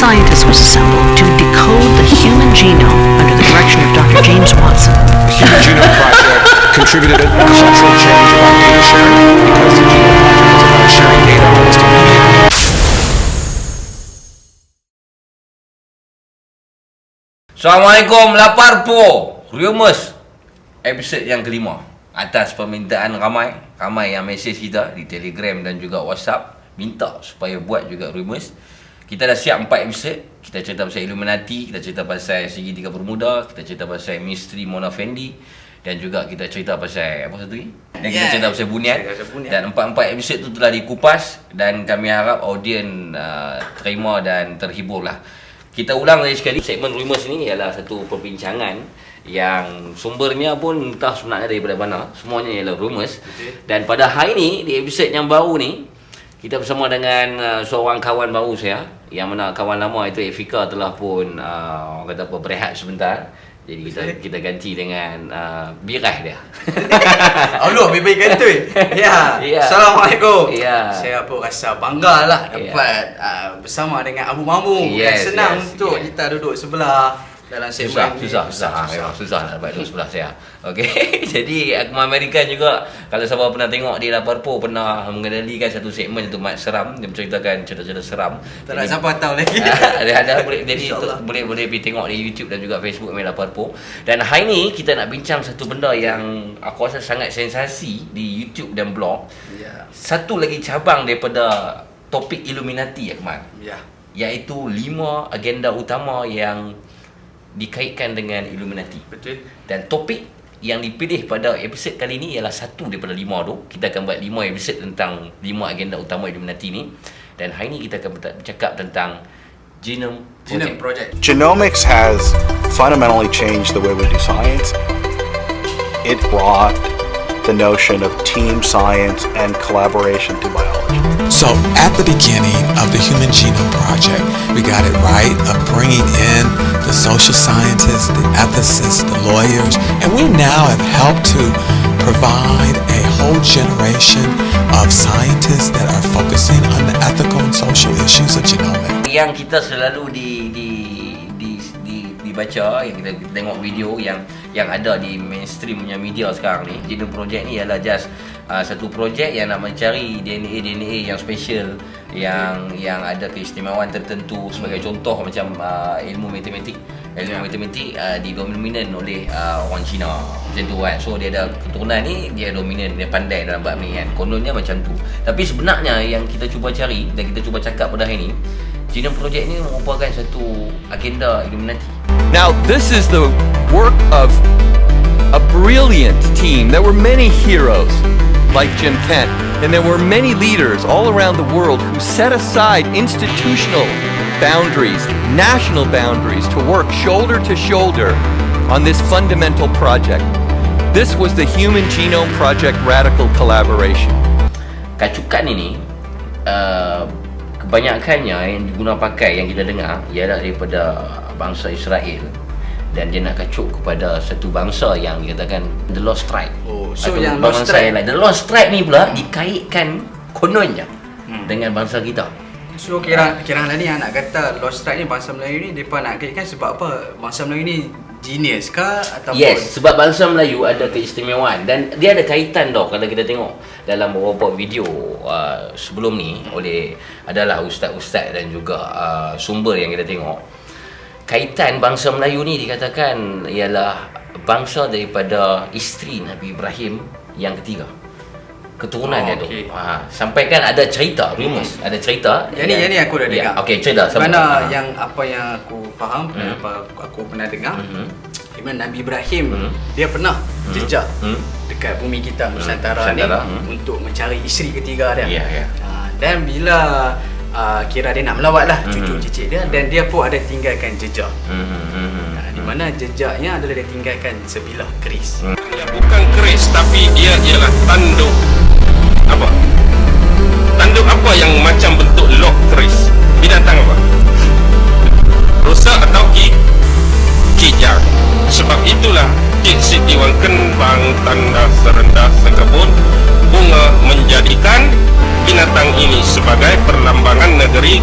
scientists was assembled to decode the human genome under the direction of Dr. James Watson. The Human Genome Project contributed a cultural change about data sharing because the Genome Project was about sharing data almost immediately. Assalamualaikum, lapar po. Rumus episod yang kelima. Atas permintaan ramai yang mesej kita di Telegram dan juga WhatsApp, minta supaya buat juga Rumus. Kita dah siap 4 episod. Kita cerita pasal Illuminati, kita cerita pasal segitiga bermuda, kita cerita pasal misteri Mona Fendi, dan juga kita cerita pasal apa satu ni? Dan kita cerita pasal Bunian. Dan 4 episod tu telah dikupas dan kami harap audien terima dan terhibur lah. Kita ulang lagi sekali, segmen Rumus ni ialah satu perbincangan yang sumbernya pun entah sebenarnya daripada mana. Semuanya ialah rumus. Dan pada hari ni, di episod yang baru ni, kita bersama dengan seorang kawan baru saya, yang mana kawan lama itu Efika telah pun orang kata apa, berehat sebentar. Jadi kita ganti dengan Birah dia. Allah, lebih kantoi. Ya. Assalamualaikum. Ya. Saya pun rasa bangga lah dapat bersama dengan Abu Mamu. Senang untuk kita duduk sebelah dalam segmen susah nak dapat duduk sebelah saya. Okey. Jadi aku American juga, kalau siapa pernah tengok di Laparpo, pernah mengendalikan satu segmen itu Mat Seram, dia menceritakan cerita-cerita seram. Tak nak siapa tahu lagi. Ada boleh, jadi boleh pergi tengok di YouTube dan juga Facebook Laparpo. Dan hari ni kita nak bincang satu benda yang aku rasa sangat sensasi di YouTube dan blog. Ya. Satu lagi cabang daripada topik Illuminati, Akmal. Ya. Iaitu 5 agenda utama yang dikaitkan dengan Illuminati. Betul. Dan topik yang dipilih pada episod kali ini ialah satu daripada 5 tu. Kita akan buat 5 episod tentang 5 agenda utama Illuminati ni. Dan hari ini kita akan bercakap tentang Genome Project. Genomics has fundamentally changed the way we do science. It brought the notion of team science and collaboration to biology. So at the beginning of the Human Genome Project, we got it right of bringing in the social scientists, the ethicists, the lawyers, and we now have helped to provide a whole generation of scientists that are focusing on the ethical and social issues of genomics. Yang kita selalu dibaca, yang kita tengok video yang ada di mainstream punya media sekarang ni, Genome Project ni ialah just satu projek yang nak mencari DNA yang special, yang ada keistimewaan tertentu. Sebagai contoh macam ilmu matematik didominan oleh orang Cina macam tu kan. So dia ada keturunan ni, dia dominan, dia pandai dalam bab ni kan. Kononnya macam tu. Tapi sebenarnya yang kita cuba cari dan kita cuba cakap pada hari ni, Genome Project ni merupakan satu agenda Illuminati. Now, this is the work of a brilliant team. There were many heroes like Jim Kent, and there were many leaders all around the world who set aside institutional boundaries, national boundaries, to work shoulder to shoulder on this fundamental project. This was the Human Genome Project Radical Collaboration. Kacukan ini kebanyakannya yang diguna pakai, yang kita dengar, ialah daripada bangsa Israel, dan dia nak kacuk kepada satu bangsa yang dikatakan The Lost Tribe. So yang Lost Tribe, The Lost Tribe ni pula dikaitkan kononnya dengan bangsa kita. So kira lah ni yang nak kata Lost Tribe ni, bangsa Melayu ni, mereka nak kaitkan sebab apa? Bangsa Melayu ni genius ke ataupun? Yes, sebab bangsa Melayu ada keistimewaan dan dia ada kaitan tau. Kalau kita tengok dalam beberapa video sebelum ni adalah ustaz-ustaz dan juga sumber yang kita tengok, kaitan bangsa Melayu ni dikatakan ialah bangsa daripada isteri Nabi Ibrahim yang ketiga. Keturunan dia tu. Sampai kan ada cerita, rumus, ada cerita. Yang ni aku dah dengar. Okey, cerita mana yang apa yang aku faham, apa aku pernah dengar. Dimana Nabi Ibrahim dia pernah jejak dekat bumi kita Nusantara ni untuk mencari isteri ketiga dia. Dan bila kira dia nak melawat lah cucu cicit dia, dan dia pun ada tinggalkan jejak. Di mana jejaknya adalah dia tinggalkan sebilah keris. Dia bukan keris, tapi dia ialah tanduk. Apa? Tanduk apa yang macam bentuk lock keris? Binatang apa? Rusa atau kijang. Sebab itulah Cik Siti Wang Kembang tanda serendah sekebun bunga menjadikan binatang ini sebagai perlambangan negeri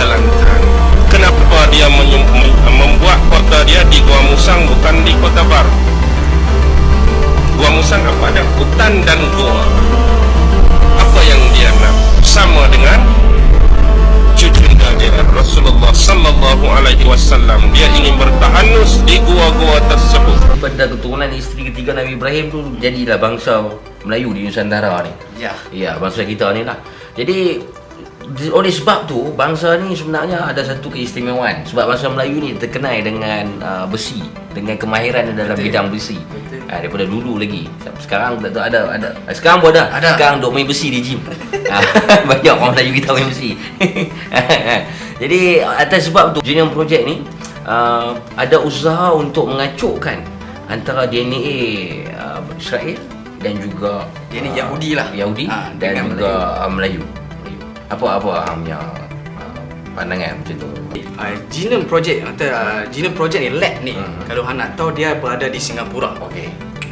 jalankan. Kenapa dia membuat kota dia di Gua Musang bukan di Kota Baru? Gua Musang apa ada? Hutan dan gua. Apa yang dia nak? Sama dengan cucunda dia Rasulullah sallallahu alaihi wasallam. Dia ingin bertahanus di gua-gua tersebut. Pada keturunan isteri ketiga Nabi Ibrahim tu jadilah bangsa Melayu di Nusantara ni. Ya, bangsa kita ni lah. Jadi oleh sebab tu bangsa ni sebenarnya ada satu keistimewaan sebab bangsa Melayu ni terkenal dengan besi, dengan kemahiran dalam bidang besi. Daripada dulu lagi. Sekarang tak tahu ada. Sekarang pun ada. Sekarang duk main besi di gym. Banyak orang Melayu kita main besi. Jadi atas sebab tu Genome Project ni ada usaha untuk mengacukkan antara DNA Israel dan juga DNA Yahudi lah. Dan juga Melayu. Apa punya pandangan macam tu? Genome Project atau Genome Project ni lab ni kalau hang nak tahu dia berada di Singapura.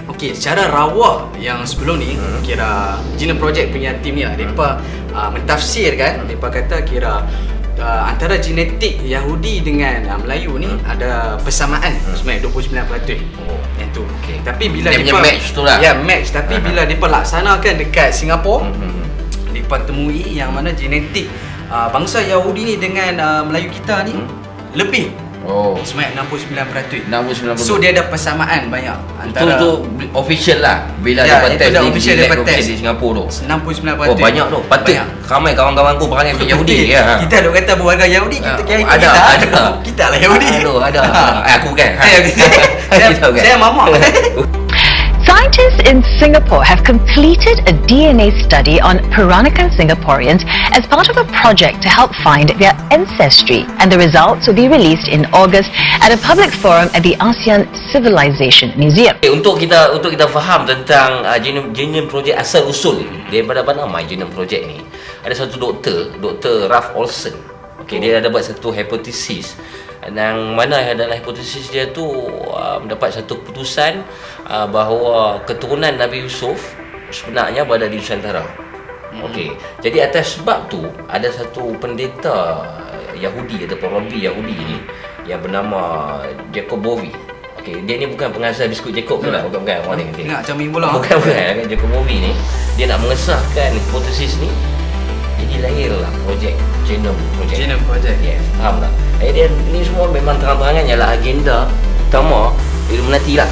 Okey, secara rawa yang sebelum ni kira Genome Project punya tim ni lah depa mentafsirkan, depa kata kira antara genetik Yahudi dengan Melayu ni ada persamaan sebenarnya 29%. Yang tu. Tapi bila dia depa match tu lah. Ya, match. Tapi bila depa laksanakan dekat Singapura, depa temui yang mana genetik bangsa Yahudi ni dengan Melayu kita ni lebih. Sebanyak 69%. So dia ada persamaan banyak antara tu official lah bila dia test di Singapura tu 69%. Banyak tu. Patut ramai kawan-kawan aku perangai Yahudi. Kita duk kata berwarga Yahudi, kita kira ada. Kita lah Yahudi. Ada. Aku bukan. Saya mamak. Scientists in Singapore have completed a DNA study on Peranakan Singaporeans as part of a project to help find their ancestry, and the results will be released in August at a public forum at the ASEAN Civilization Museum. Untuk kita faham tentang Genome Project asal usul daripada apa nama Genome Project ni, ada satu Dr. Ralph Olson. Dia ada buat satu hipotesis yang mana adalah hipotesis dia tu mendapat satu keputusan bahawa keturunan Nabi Yusuf sebenarnya berada di Nusantara. Jadi atas sebab tu ada satu pendeta Yahudi ataupun Rabbi Yahudi ni yang bernama Jacob Bowie. Dia ni bukan pengasas biskut Jacob tu lah, bukan orang ni. Nak macam bola. Bukan Jacob Bowie ni dia nak mengesahkan hipotesis ni. Jadi lahirlah projek Genome Project. Yes, faham tak? Dia ni semua memang terang-terangan ialah agenda utama Illuminati lah.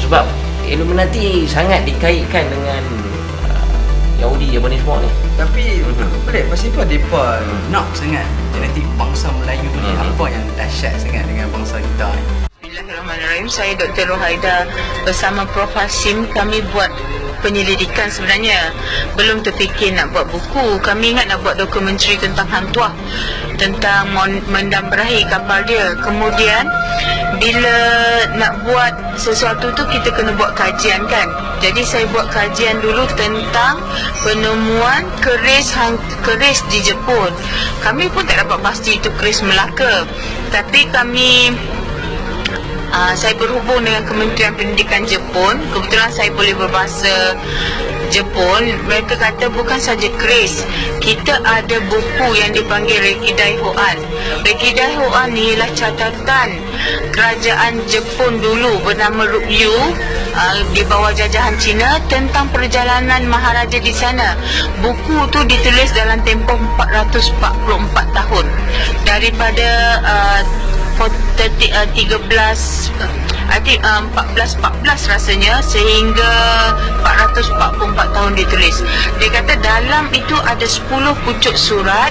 Sebab Illuminati sangat dikaitkan dengan Yahudi apa ni semua ni. Tapi aku pelik pasal apa mereka nak sangat genetik bangsa Melayu ni. Apa yang dahsyat sangat dengan bangsa kita ni? Bismillahirrahmanirrahim. Saya Dr. Rohaida bersama Prof. Hashim. Kami buat penyelidikan sebenarnya. Belum terfikir nak buat buku. Kami ingat nak buat dokumentari tentang Hang Tuah, tentang mendamberahi kapal dia. Kemudian bila nak buat sesuatu tu kita kena buat kajian kan. Jadi saya buat kajian dulu tentang penemuan keris di Jepun. Kami pun tak dapat pasti itu keris Melaka. Tapi saya berhubung dengan Kementerian Pendidikan Jepun. Kebetulan saya boleh berbahasa Jepun. Mereka kata bukan saja keris, kita ada buku yang dipanggil Rekidai Hoan. Rekidai Hoan ni ialah catatan kerajaan Jepun dulu bernama Ryukyu di bawah jajahan Cina tentang perjalanan Maharaja di sana. Buku tu ditulis dalam tempoh 444 tahun daripada 1414 rasanya sehingga 444 tahun ditulis. Dia kata dalam itu ada 10 pucuk surat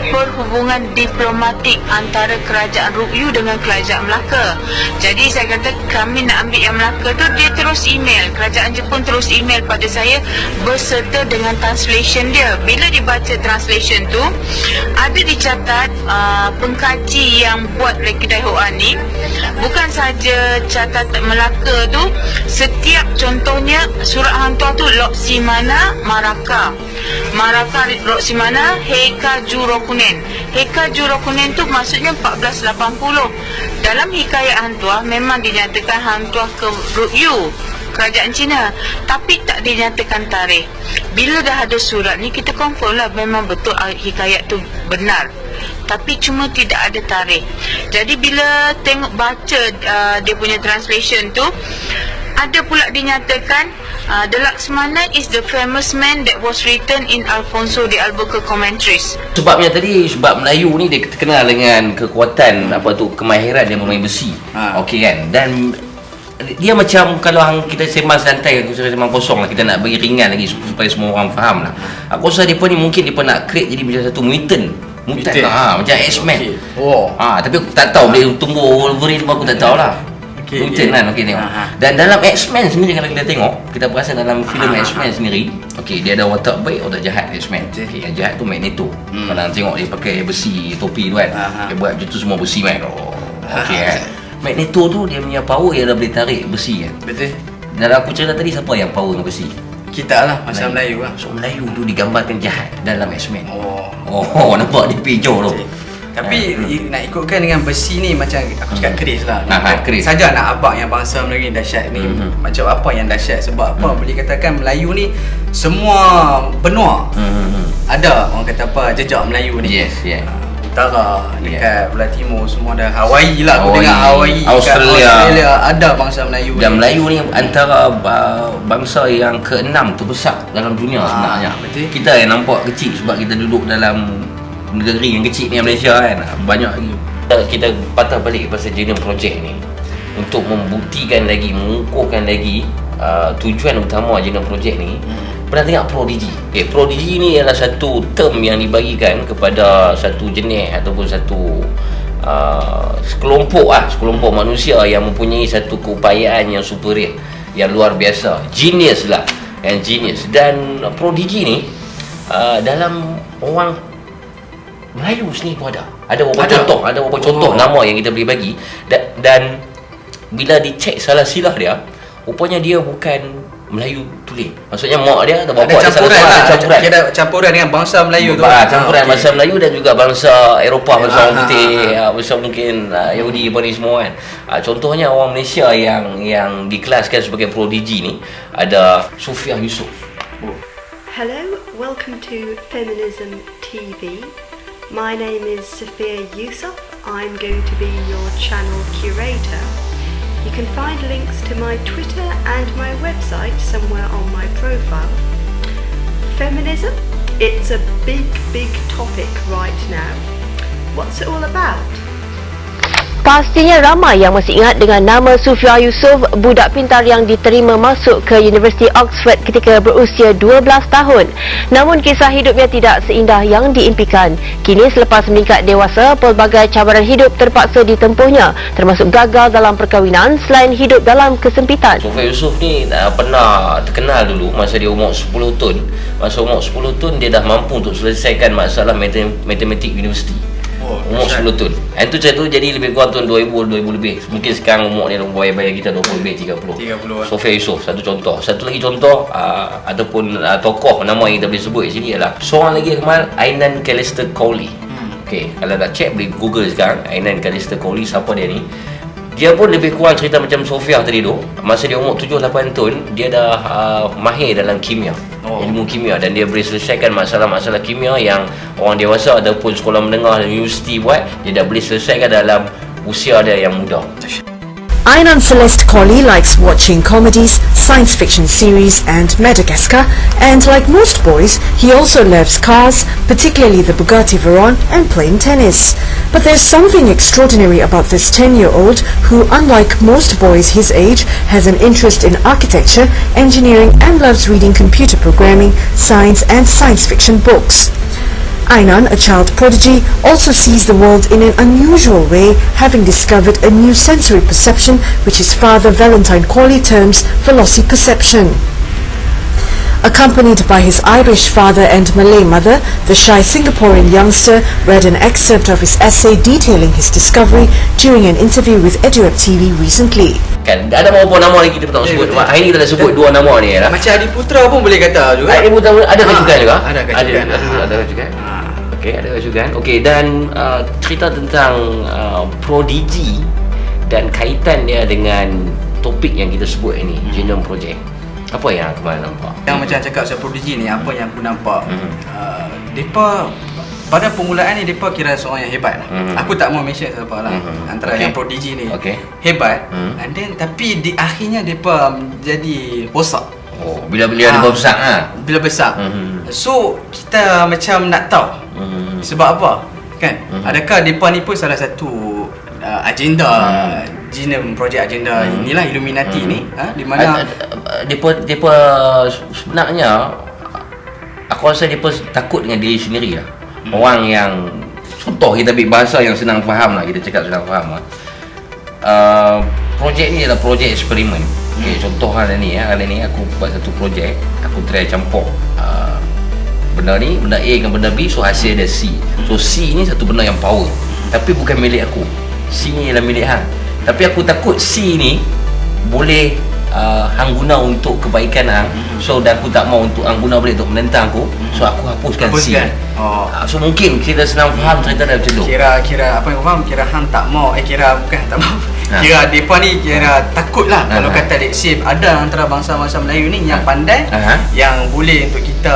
perhubungan diplomatik antara kerajaan Ryukyu dengan kerajaan Melaka. Jadi saya kata kami nak ambil yang Melaka tu. Dia terus email, kerajaan Jepun terus email pada saya berserta dengan translation dia. Bila dibaca translation tu, ada dicatat pengkaji yang buat Rekidai Hoan ni bukan saja catatan Melaka tu, setiap contohnya surat Hang Tuah tu Loksimana Maraka Loksimana Heika Jurokunen. Heika Jurokunen tu maksudnya 1480. Dalam hikayat Hang Tuah memang dinyatakan Hang Tuah ke Ryukyu, kerajaan Cina, tapi tak dinyatakan tarikh. Bila dah ada surat ni kita confirm lah memang betul hikayat tu benar. tapi cuma tidak ada tarikh. Jadi bila baca dia punya translation tu, ada pula dinyatakan the Laksmana is the famous man that was written in Alfonso de Albuquerque commentaries. Sebabnya tadi, sebab Melayu ni dia terkenal dengan kekuatan kemahiran dia bermain besi. Okey kan? Dan dia macam kalau kita sembang santai, kita sembang kosong lah, kita nak bagi ringan lagi supaya semua orang faham lah. Aku rasa dia pun ni mungkin dia pun nak create jadi macam satu mutant lah, macam X-Men. Tapi aku tak tahu boleh tumbuh Wolverine pun aku tak tahu lah. Mutant kan, tengok. Dan dalam X-Men sendiri kalau kita tengok, kita perasan dalam filem X-Men sendiri, dia ada watak baik, watak jahat X-Men. Yang jahat tu Magneto. Kalau tengok dia pakai besi, topi tu kan, dia buat macam tu semua besi kan. Kan. Magneto tu dia punya power yang dah boleh tarik besi kan. Betul. Dalam aku cerita tadi, siapa yang power dengan besi? Kita lah, masa Melayu lah. So Melayu tu digambarkan jahat dalam X-Men. Nampak dia pijau tu. Tapi nak ikutkan dengan besi ni, macam aku cakap keris lah. Keris. Saja nak abang yang bangsa Melayu ni dahsyat ni. Macam apa yang dahsyat? Sebab apa? Boleh katakan Melayu ni semua benua. Ada orang kata apa, jejak Melayu ni. Yes. Utara, dekat belah timur semua ada. Hawaii lah, aku dengar Hawaii, Australia ada bangsa Melayu. Dan Melayu ni antara bangsa yang ke-6 terbesar dalam dunia sebenarnya. Betul. Kita yang nampak kecil sebab kita duduk dalam negeri yang kecil ni, Malaysia kan. Banyak lagi. Kita patah balik pasal Genome Project ni untuk membuktikan lagi, mengukuhkan lagi tujuan utama Genome Project ni. Pernah tengok Prodigy? Prodigy ni adalah satu term yang dibagikan kepada satu jenis ataupun satu sekelompok manusia yang mempunyai satu keupayaan yang superior, yang luar biasa, genius lah, genius. Dan Prodigy ni dalam orang Melayu sini pun ada beberapa contoh nama yang kita boleh bagi. Dan bila dicek salah silah dia, rupanya dia bukan Melayu tulis. Maksudnya mak dia atau bapak dia campuran dengan bangsa Melayu tu. Campuran bangsa Melayu dan juga bangsa Eropah, bangsa orang putih, bangsa mungkin Yahudi apa ni semua kan. Contohnya orang Malaysia yang dikelaskan sebagai prodigy ni ada Sofia Yusof. Hello, welcome to Feminism TV. My name is Sophia Yusof. I'm going to be your channel curator. You can find links to my Twitter and my website somewhere on my profile. Feminism? It's a big topic right now. What's it all about? Pastinya ramai yang masih ingat dengan nama Sofia Yusof, budak pintar yang diterima masuk ke Universiti Oxford ketika berusia 12 tahun. Namun kisah hidupnya tidak seindah yang diimpikan. Kini selepas meningkat dewasa, pelbagai cabaran hidup terpaksa ditempuhnya, termasuk gagal dalam perkahwinan selain hidup dalam kesempitan. Sofia Yusof ni pernah terkenal dulu masa dia umur 10 tahun. Masa umur 10 tahun dia dah mampu untuk selesaikan masalah matematik universiti. Umur 10 tahun. Itu cerita tu jadi lebih kurang tahun 2000 lebih. Mungkin sekarang umur dia bayar kita 20 lebih, 30. Sofia Yusof satu contoh. Satu lagi contoh ataupun tokoh nama yang kita boleh sebut di sini ialah seorang lagi Kamal, Ainan Callister Cowley. Kalau nak check boleh Google sekarang Ainan Callister Cowley, siapa dia ni. Dia pun lebih kurang cerita macam Sofia tadi tu. Masa dia umur 7-8 tahun, dia dah mahir dalam kimia, ilmu kimia, dan dia boleh selesaikan masalah-masalah kimia yang orang dewasa ataupun sekolah menengah dan universiti buat, dia dah boleh selesaikan dalam usia dia yang muda. Ainan Celeste Cowley likes watching comedies, science fiction series and Madagascar, and like most boys, he also loves cars, particularly the Bugatti Veyron, and playing tennis. But there's something extraordinary about this 10-year-old who, unlike most boys his age, has an interest in architecture, engineering and loves reading computer programming, science and science fiction books. Ainan, a child prodigy, also sees the world in an unusual way, having discovered a new sensory perception which his father Valentine Cowley terms velociperception. Accompanied by his Irish father and Malay mother, the shy Singaporean youngster read an excerpt of his essay detailing his discovery during an interview with EduApp TV recently. Kan ada beberapa nama lagi kita tak sebut. Hari ni kita dah sebut dua nama ni lah. Macam Adi Putra pun boleh kata juga. Adi Putra ada kejugan juga. Ada kejugan. Ada kejugan. Ada kejugan. Dan cerita tentang Prodigy dan kaitan dia dengan topik yang kita sebut ini, Genome Project. Apa yang kemarin nampak? Yang macam cakap pasal Prodigy ni, apa yang aku nampak, mereka pada permulaan ni mereka kira seorang yang hebat lah. Aku tak mau mention siapa lah. Antara yang prodigy ni hebat. And then tapi di akhirnya mereka jadi rosak. Bila dia besar Bila besar. So kita macam nak tahu sebab apa kan? Adakah mereka ni pun salah satu agenda Genome Project agenda inilah Illuminati ni di mana depa sebenarnya aku rasa depa takut dengan diri sendiri lah. Orang yang contoh kita ambil bahasa yang senang faham lah, kita cakap senang faham lah. Projek ni adalah projek eksperimen. Contoh hari ni aku buat satu projek, aku try campur benda ni, benda A dengan benda B, so hasil ada C. So C ni satu benda yang power, tapi bukan milik aku. C ni ialah milik hang. Tapi aku takut C ni boleh hang guna untuk kebaikan hang. So dan aku tak mau untuk hang guna boleh untuk menentang aku. So aku hapuskan C. So mungkin kita senang faham cerita dia macam tu. Kira apa yang kau faham, kira hang tak mau bukan tak mau. Kira depa ni kira takut lah kalau kata let's say ada antara bangsa-bangsa Melayu ni yang pandai, yang boleh untuk kita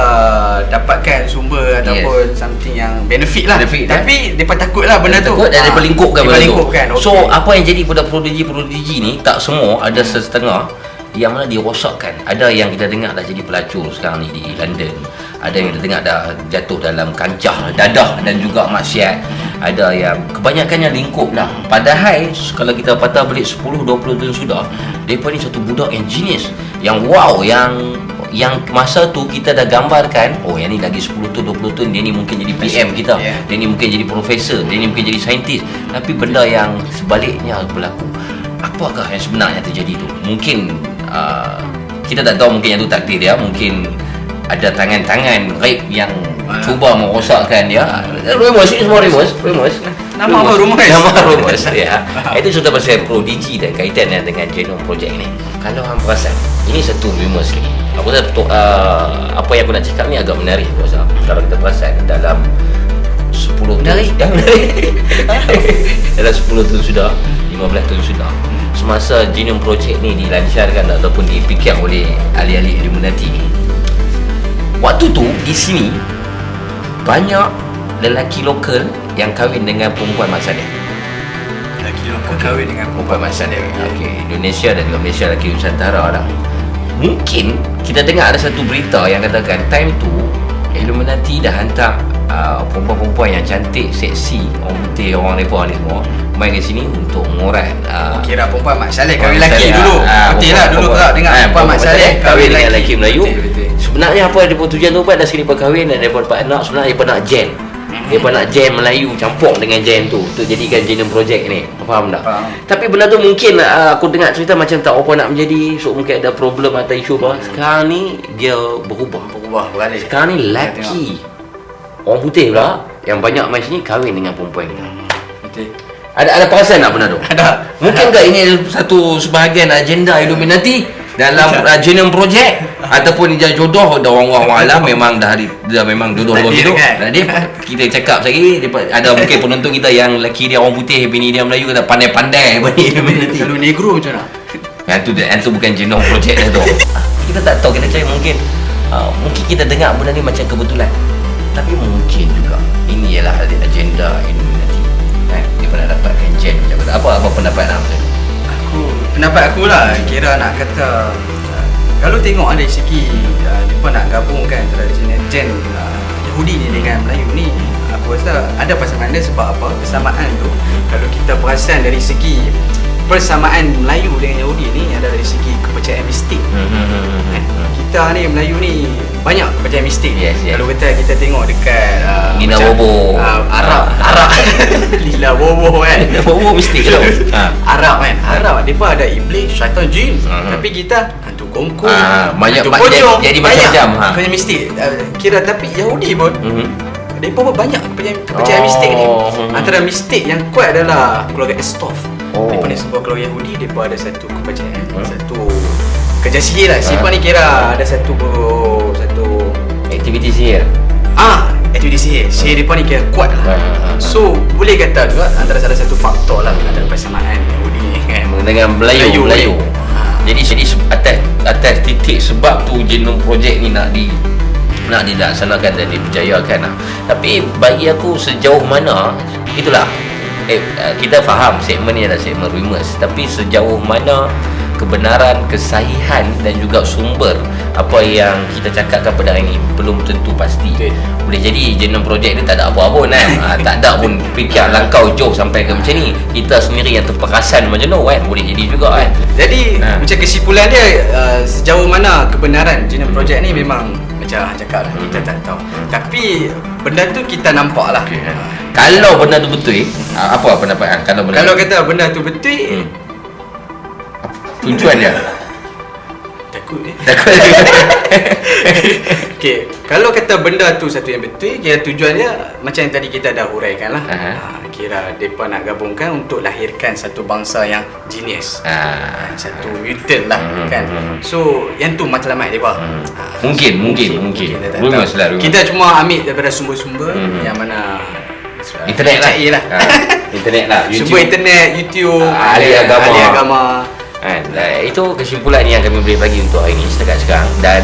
dapatkan sumber ataupun something yang benefit lah. Tapi depa takut lah benda tu. Dan depa lingkupkan benda tu. So apa yang jadi pada prodigy ni, tak semua, ada setengah yang mana dirosakkan. Ada yang kita dengar dah jadi pelacur sekarang ni di London. Ada yang kita dengar dah jatuh dalam kancah dadah dan juga maksiat. Ada yang kebanyakannya lingkup lah. Padahal kalau kita patah balik 10-20 tahun sudah, mereka ni satu budak yang genius, yang wow, yang masa tu kita dah gambarkan, yang ni lagi 10 tahun 20 tahun dia ni mungkin jadi PM kita, dia ni mungkin jadi profesor, dia ni mungkin jadi saintis. Tapi benda yang sebaliknya berlaku. Apakah yang sebenarnya terjadi tu? Mungkin kita tak tahu, mungkin yang tu takdir dia, mungkin ada tangan-tangan gaib yang cuba merosakkan dia. Rumus ni semua rumus. Nama rumus. Ya. Itu sudah pasal prodigy dan kaitannya dengan Genome Project ni. Kalau hang perasan, ini satu rumus ni. Aku rasa apa yang aku nak cakap ni agak menarik aku rasa. Kalau kita perasan dalam 10 tahun dalam 10 tahun sudah, 15 tahun sudah, semasa Genome Project ni dilancarkan ataupun dipikir oleh ahli-ahli Illuminati ni, waktu tu di sini banyak lelaki lokal yang kahwin dengan perempuan mak saleh. Lelaki lokal kahwin dengan perempuan mak saleh. Okey, Indonesia dan juga Malaysia, lelaki Nusantara lah. Mungkin kita dengar ada satu berita yang katakan time tu Illuminati dah hantar perempuan-perempuan yang cantik, seksi, orang putih, orang Nepal ni semua main ke sini untuk mengurat. Kira perempuan mak saleh kahwin lelaki dulu. Betul lah dulu tak dengar perempuan mak saleh kahwin dengan lelaki Melayu. Sebenarnya apa dia tujuan tu pada sekali berkahwin dan mereka dapat anak, sebenarnya mereka nak gen. Mereka nak gen Melayu campur dengan gen tu untuk jadikan Genome Project ni. Faham tak? Tapi benda tu mungkin aku dengar cerita macam tak apa nak menjadi, so mungkin ada problem atau isu apa. Sekarang ni dia berubah beralih. Sekarang ni lelaki orang putih pula yang banyak main sini kahwin dengan perempuan kita. Betul. Ada perasan tak benda tu? Ada. Mungkinkah ini satu sebahagian agenda Illuminati dalam Genome Project ataupun dia jodoh dah orang-orang alam memang dah memang jodoh orang hidup. Dan dia kita cakap lagi ada mungkin penonton kita yang lelaki dia orang putih, bini dia Melayu, kata pandai-pandai bani Illuminati. Kalau negro macam mana? Yang tu bukan Genome Project dah tu. Kita tak tahu, kita cari mungkin kita dengar benda ni macam kebetulan. Tapi mungkin juga ini ialah agenda Illuminati. Dia pernah dapatkan gen macam tu. Apa pendapat anda macam tu? Pendapat aku lah, kira nak kata kalau tengok dari segi mereka nak gabungkan antara gen Yahudi ni dengan Melayu ni, aku rasa ada persamaan dia. Sebab apa? Persamaan tu kalau kita perasan dari segi persamaan Melayu dengan Yahudi ni ada dari segi kepercayaan mistik. Kita ni Melayu ni banyak kepercayaan mistik. Kalau kita tengok dekat Lila Bobo, Arab Lila Bobo kan. Lila Bobo mistik tu. Arab kan. Arab depa ada iblis, syaitan, jin. Tapi kita hantu kongkong, banyak pocong, jadi macam-macam. Kepercayaan mistik. Kira tapi Yahudi pun mereka pun banyak kepercayaan mistik ni. Antara mistik yang kuat adalah keluarga Estov. Mereka ni sebuah keluarga Yahudi, mereka ada satu kepercayaan, satu kerja sihir lah. Mereka ni kira ada satu aktiviti sihir. Aktiviti sihir. Sihir mereka ni kira kuat lah. So boleh kata juga antara salah satu faktor lah antara persamaan Yahudi ni kan dengan Melayu. Jadi atas titik sebab tu Genome Project ni nak nak dilaksanakan dan diperjayakan lah. Tapi bagi aku sejauh mana, itulah kita faham segmen ni adalah segmen rumors, tapi sejauh mana kebenaran, kesahihan dan juga sumber apa yang kita cakapkan pada hari ini belum tentu pasti. Boleh jadi Genome Project ni tak ada apa-apa pun kan. Tak ada pun fikir langkau jauh sampai ke macam ni. Kita sendiri yang terperasan macam tu kan. Boleh jadi juga kan. Jadi macam kesimpulan dia, sejauh mana kebenaran Genome Project ni memang macam cakap lah, kita tak tahu. Tapi benda tu kita nampak lah. Kalau benda tu betul, apa pendapat Kalau kata benda tu betul, tujuan dia takut okay, kalau kata benda tu satu yang betul, kira tujuan dia macam yang tadi kita dah huraikan lah. Kira mereka nak gabungkan untuk lahirkan satu bangsa yang genius, satu mutant lah kan. So yang tu matlamat mereka. Mungkin kita cuma ambil daripada sumber-sumber yang mana internet lah. Internet lah, sumber internet, YouTube, ahli agama. Itu kesimpulan yang kami boleh bagi untuk hari ini setakat sekarang. Dan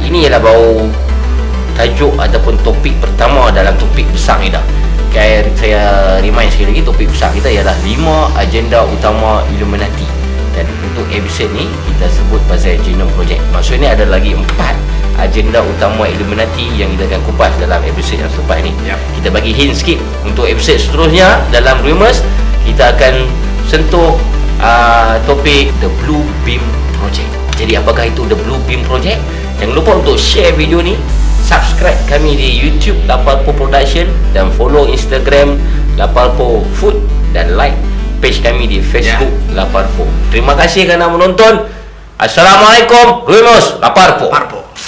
ini ialah baru tajuk ataupun topik pertama dalam topik besar ni dah. Saya remind sekali lagi, topik besar kita ialah 5 agenda utama Illuminati. Dan untuk episod ni kita sebut pasal Genome Project. Maksudnya ada lagi 4 agenda utama Illuminati yang kita akan kupas dalam episod yang selepas ni. Kita bagi hint sikit, untuk episod seterusnya dalam Rumors kita akan sentuh topik The Blue Beam Project. Jadi apakah itu The Blue Beam Project? Jangan lupa untuk share video ni, subscribe kami di YouTube Lapalpo Production, dan follow Instagram Lapalpo Food, dan like page kami di Facebook Lapalpo. Terima kasih kerana menonton. Assalamualaikum. Rumors Lapalpo.